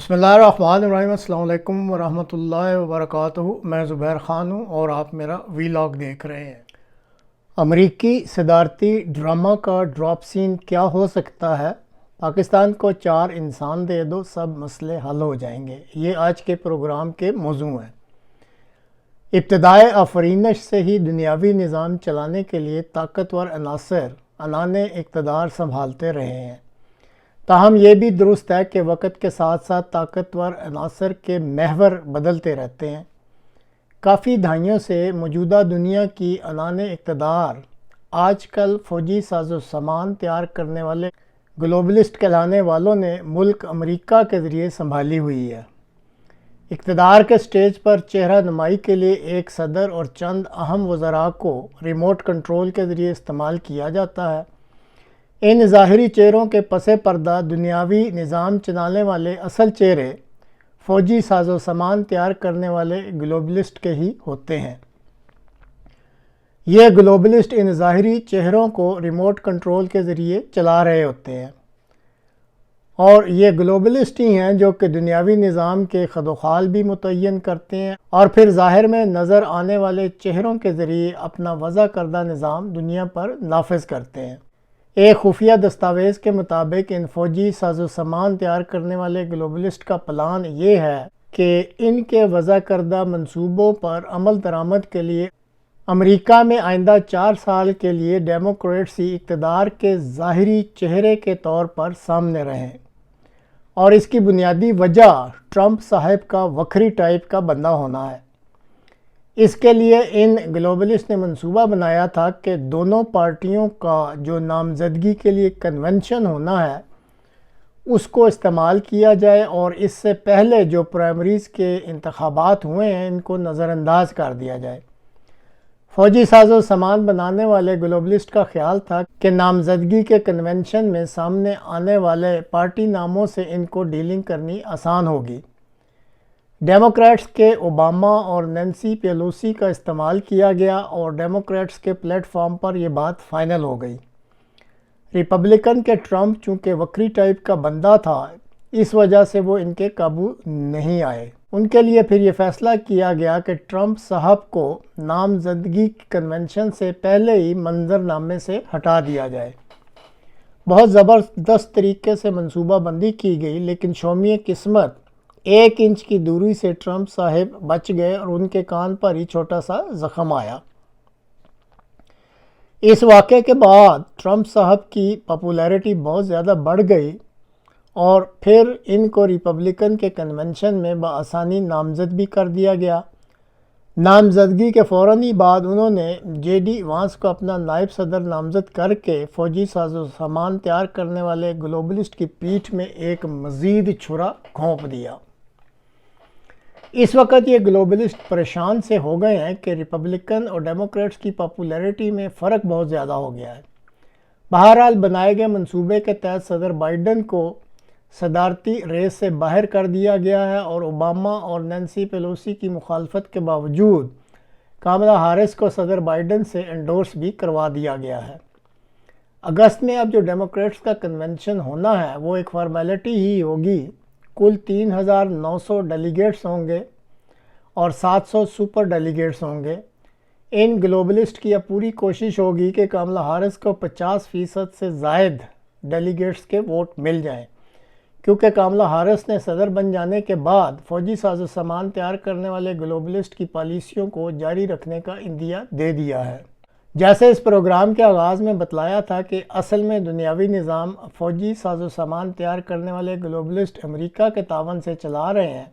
بسم اللہ الرحمن الرحیم۔ السلام علیکم ورحمۃ اللہ وبرکاتہ۔ میں زبیر خان ہوں اور آپ میرا ویلاگ دیکھ رہے ہیں۔ امریکی صدارتی ڈرامہ کا ڈراپ سین کیا ہو سکتا ہے؟ پاکستان کو 4 انسان دے دو، سب مسئلے حل ہو جائیں گے، یہ آج کے پروگرام کے موضوع ہیں۔ ابتدائے آفرینش سے ہی دنیاوی نظام چلانے کے لیے طاقتور عناصر عنان اقتدار سنبھالتے رہے ہیں۔ تاہم یہ بھی درست ہے کہ وقت کے ساتھ ساتھ طاقتور عناصر کے محور بدلتے رہتے ہیں۔ کافی دہائیوں سے موجودہ دنیا کی عنان اقتدار آج کل فوجی ساز و سامان تیار کرنے والے گلوبلسٹ کہلانے والوں نے ملک امریکہ کے ذریعے سنبھالی ہوئی ہے۔ اقتدار کے سٹیج پر چہرہ نمائی کے لیے ایک صدر اور چند اہم وزراء کو ریموٹ کنٹرول کے ذریعے استعمال کیا جاتا ہے۔ ان ظاہری چہروں کے پس پردہ دنیاوی نظام چلانے والے اصل چہرے فوجی ساز و سامان تیار کرنے والے گلوبلسٹ کے ہی ہوتے ہیں۔ یہ گلوبلسٹ ان ظاہری چہروں کو ریموٹ کنٹرول کے ذریعے چلا رہے ہوتے ہیں، اور یہ گلوبلسٹ ہی ہیں جو کہ دنیاوی نظام کے خد و خال بھی متعین کرتے ہیں اور پھر ظاہر میں نظر آنے والے چہروں کے ذریعے اپنا وضع کردہ نظام دنیا پر نافذ کرتے ہیں۔ ایک خفیہ دستاویز کے مطابق ان فوجی ساز و سامان تیار کرنے والے گلوبلسٹ کا پلان یہ ہے کہ ان کے وضع کردہ منصوبوں پر عمل درآمد کے لیے امریکہ میں آئندہ 4 سال کے لیے ڈیموکریٹس ہی اقتدار کے ظاہری چہرے کے طور پر سامنے رہیں، اور اس کی بنیادی وجہ ٹرمپ صاحب کا وکری ٹائپ کا بندہ ہونا ہے۔ اس کے لیے ان گلوبلسٹ نے منصوبہ بنایا تھا کہ دونوں پارٹیوں کا جو نامزدگی کے لیے کنونشن ہونا ہے اس کو استعمال کیا جائے، اور اس سے پہلے جو پرائمریز کے انتخابات ہوئے ہیں ان کو نظر انداز کر دیا جائے۔ فوجی ساز و سامان بنانے والے گلوبلسٹ کا خیال تھا کہ نامزدگی کے کنونشن میں سامنے آنے والے پارٹی ناموں سے ان کو ڈیلنگ کرنی آسان ہوگی۔ ڈیموکریٹس کے اوباما اور نینسی پیلوسی کا استعمال کیا گیا اور ڈیموکریٹس کے پلیٹ فارم پر یہ بات فائنل ہو گئی۔ ریپبلکن کے ٹرمپ چونکہ وکری ٹائپ کا بندہ تھا، اس وجہ سے وہ ان کے قابو نہیں آئے۔ ان کے لیے پھر یہ فیصلہ کیا گیا کہ ٹرمپ صاحب کو نامزدگی کنونشن سے پہلے ہی منظرنامے سے ہٹا دیا جائے۔ بہت زبردست طریقے سے منصوبہ بندی کی گئی، لیکن شومیہ قسمت 1 انچ کی دوری سے ٹرمپ صاحب بچ گئے اور ان کے کان پر ہی چھوٹا سا زخم آیا۔ اس واقعے کے بعد ٹرمپ صاحب کی پاپولیرٹی بہت زیادہ بڑھ گئی اور پھر ان کو ریپبلکن کے کنونشن میں بآسانی نامزد بھی کر دیا گیا۔ نامزدگی کے فوراً ہی بعد انہوں نے جے ڈی وانس کو اپنا نائب صدر نامزد کر کے فوجی ساز و سامان تیار کرنے والے گلوبلسٹ کی پیٹھ میں ایک مزید چھرا گھونپ دیا۔ اس وقت یہ گلوبلسٹ پریشان سے ہو گئے ہیں کہ ریپبلکن اور ڈیموکریٹس کی پاپولیرٹی میں فرق بہت زیادہ ہو گیا ہے۔ بہرحال بنائے گئے منصوبے کے تحت صدر بائیڈن کو صدارتی ریس سے باہر کر دیا گیا ہے، اور اوباما اور نینسی پیلوسی کی مخالفت کے باوجود کاملا ہارس کو صدر بائیڈن سے انڈورس بھی کروا دیا گیا ہے۔ اگست میں اب جو ڈیموکریٹس کا کنونشن ہونا ہے وہ ایک فارمیلٹی ہی ہوگی۔ کل 3900 ڈیلیگیٹس ہوں گے اور 700 سپر ڈیلیگیٹس ہوں گے۔ ان گلوبلسٹ کی اب پوری کوشش ہوگی کہ کاملا ہارس کو 50% سے زائد ڈیلیگیٹس کے ووٹ مل جائیں، کیونکہ کاملا ہارس نے صدر بن جانے کے بعد فوجی ساز و سامان تیار کرنے والے گلوبلسٹ کی پالیسیوں کو جاری رکھنے کا عندیہ دے دیا ہے۔ جیسے اس پروگرام کے آغاز میں بتلایا تھا کہ اصل میں دنیاوی نظام فوجی ساز و سامان تیار کرنے والے گلوبلسٹ امریکہ کے تعاون سے چلا رہے ہیں،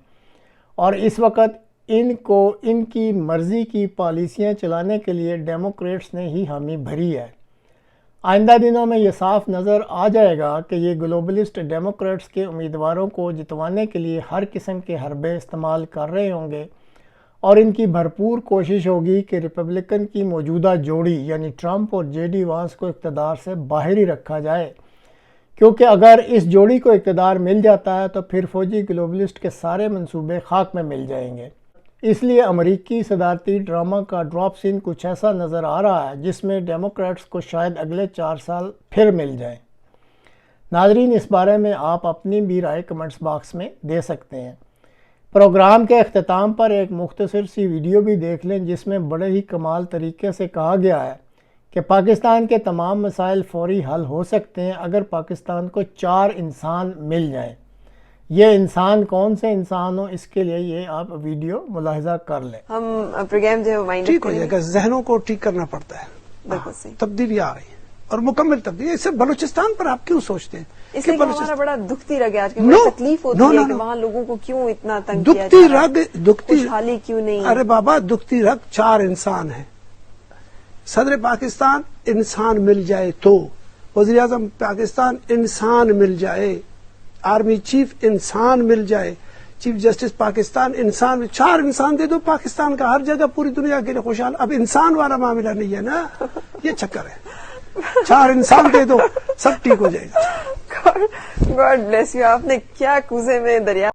اور اس وقت ان کو ان کی مرضی کی پالیسیاں چلانے کے لیے ڈیموکریٹس نے ہی حامی بھری ہے۔ آئندہ دنوں میں یہ صاف نظر آ جائے گا کہ یہ گلوبلسٹ ڈیموکریٹس کے امیدواروں کو جتوانے کے لیے ہر قسم کے حربے استعمال کر رہے ہوں گے، اور ان کی بھرپور کوشش ہوگی کہ ریپبلکن کی موجودہ جوڑی یعنی ٹرمپ اور جے ڈی وانس کو اقتدار سے باہر ہی رکھا جائے، کیونکہ اگر اس جوڑی کو اقتدار مل جاتا ہے تو پھر فوجی گلوبلسٹ کے سارے منصوبے خاک میں مل جائیں گے۔ اس لیے امریکی صدارتی ڈرامہ کا ڈراپ سین کچھ ایسا نظر آ رہا ہے جس میں ڈیموکریٹس کو شاید اگلے 4 سال پھر مل جائیں۔ ناظرین اس بارے میں آپ اپنی بھی رائے کمنٹس باکس میں دے سکتے ہیں۔ پروگرام کے اختتام پر ایک مختصر سی ویڈیو بھی دیکھ لیں جس میں بڑے ہی کمال طریقے سے کہا گیا ہے کہ پاکستان کے تمام مسائل فوری حل ہو سکتے ہیں اگر پاکستان کو 4 انسان مل جائیں۔ یہ انسان کون سے انسان ہو، اس کے لیے یہ آپ ویڈیو ملاحظہ کر لیں۔ ہم پروگرام جو ہے ٹھیک ہو جائے گا، ذہنوں کو ٹھیک کرنا پڑتا ہے، بالکل صحیح۔ تبدیلی آ رہی ہے اور مکمل تبدیلی۔ اس سے بلوچستان پر آپ کیوں سوچتے ہیں؟ اس لیے ہمارا بڑا دکھتی رگ ہے آج کی، بڑی تکلیف ہوتی ہے کہ وہاں لوگوں کو کیوں اتنا تنگ کیا دکھتی جا رہا ہے، رگ، دکھتی خوشحالی کیوں نہیں؟ ارے بابا، دکھتی رگ 4 انسان ہیں۔ صدر پاکستان انسان مل جائے تو، وزیر اعظم پاکستان انسان مل جائے، آرمی چیف انسان مل جائے، چیف جسٹس پاکستان انسان، 4 انسان دے دو، پاکستان کا ہر جگہ پوری دنیا کے لیے خوشحال۔ اب انسان والا معاملہ نہیں ہے نا، یہ چکر ہے۔ 4 انسان دے دو، سب ٹھیک ہو جائے گا۔ گاڈ بلیس یو، آپ نے کیا کوزے میں دریا